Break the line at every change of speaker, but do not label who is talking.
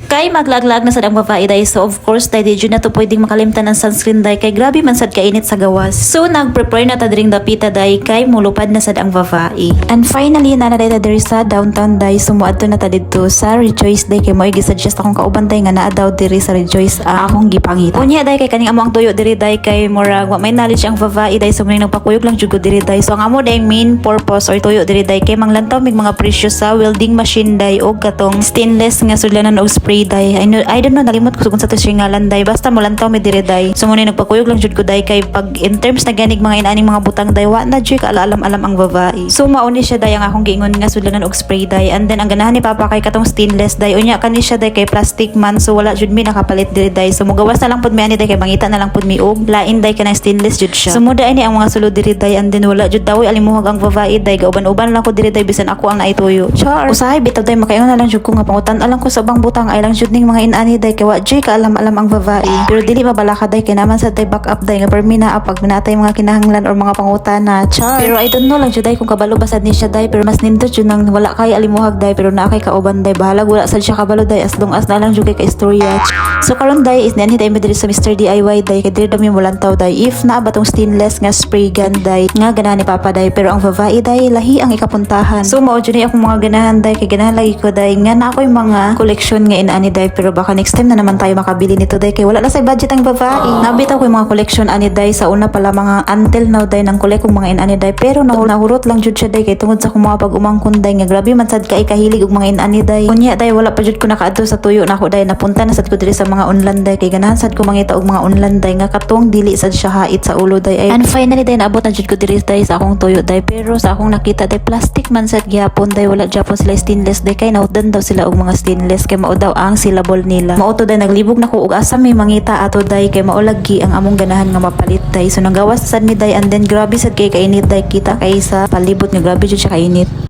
Kay maglaglag na sad ang babae day, so of course day di jud na to pwedeng makalimtan ng sunscreen day kay grabe man sad kainit sa gawas. So nag-prepare na ta diring dapita day kay mulupad na sad ang babae. And finally na day ta diri sa downtown day, so muadto na ta didto sa Rejoice day kay mo'y gisuggest akong kauban day nga naa daw diri sa Rejoice akong gipangit. Unya day kay kaning amo ang tuyo diri day kay murag wa may knowledge ang babae day, so muna nagpakuyog lang jud ko diri day. So ang amo day main purpose or tuyo diri day kay manglantaw mig mga presyo sa welding machine day og katong stainless nga sudlanan og spray day. I don't know, nalimot ko kung sa to siya ngalan day, basta mo lantaw mi dire day. So muna nagpakuyog lang jud ko day kay pag in terms na ganig mga inaning mga butang day wa na jud ka alam ang babae. So mauni siya day ang akong giingon nga sudlanan og spray day, and then ang ganahan ni papa kay katong stainless day unya kani siya day kay plastic man, so wala jud mi nakapalit dire day. So mugawas na lang pud mi ani day kay mangita na lang pud mi og lain day kanang stainless jud siya. So muda ini ang mga sulod dire day, and then wala jud daw alimuhag ang babae day, gauban-uban lang ko dire day bisan ako ang naituyo. Char usahay bitaw day makaingon na lang jud ko nga pangutan alang ko sa ubang butang ay lang jud ning mga inani day kay wa jud ka alam ang babae. Pero dili mabalaka day kay naman sa day back up day nga permina pag minatay mga kinahanglan or mga pangutana. Char pero I don't know lang jud day kung kabalo basad ni siya day, pero mas nindot jud nang wala kay alimuhag day pero naa kay kauban day, bahalag wala sad siya kabalo day as long as na lang jud kay istorya. So karon day is niani day mi diri sa Mr. DIY day kay diri dami mo lantaw day if naa batong stainless nga spray gun day nga ganahan ni papa day, pero ang babae day lahi ang ikapuntahan. So mao jud ni akong mga ganahan day kay ganahan lagi ko day nga na ako'y mga collection nga inani day, pero baka next time na naman tayo makabili nito day kay wala na sa budget ang babae. Nabitaw ko yung mga collection ani day sa una pala mga until now day nang collect kong mga inani day, pero nahurot lang jud siya day kay tungod sa mga pag-umangkon day nga grabe man sad kay kahilig og mga inani day. Unya day wala pa jud ko nakaadto sa tuyo nako day, napunta na sad ko diri sa mga online day kay ganahan sad ko mangita og mga online day nga katong dili sad siya hait sa ulo day. And finally day naabot na jud ko diri day sa akong tuyo day, pero sa akong nakita day plastic man sad gyapon day, wala gyapon sila stainless day kay nauddan daw sila og mga stainless kay mao daw ang syllable nila. Mao to day naglibog na ko og asa may mangita ato day kay maulagi ang among ganahan nga mapalit day. So nanggawas sad mi day, and then grabe sad kay kainit day, kita kay sa palibot nga grabe jud siya kainit.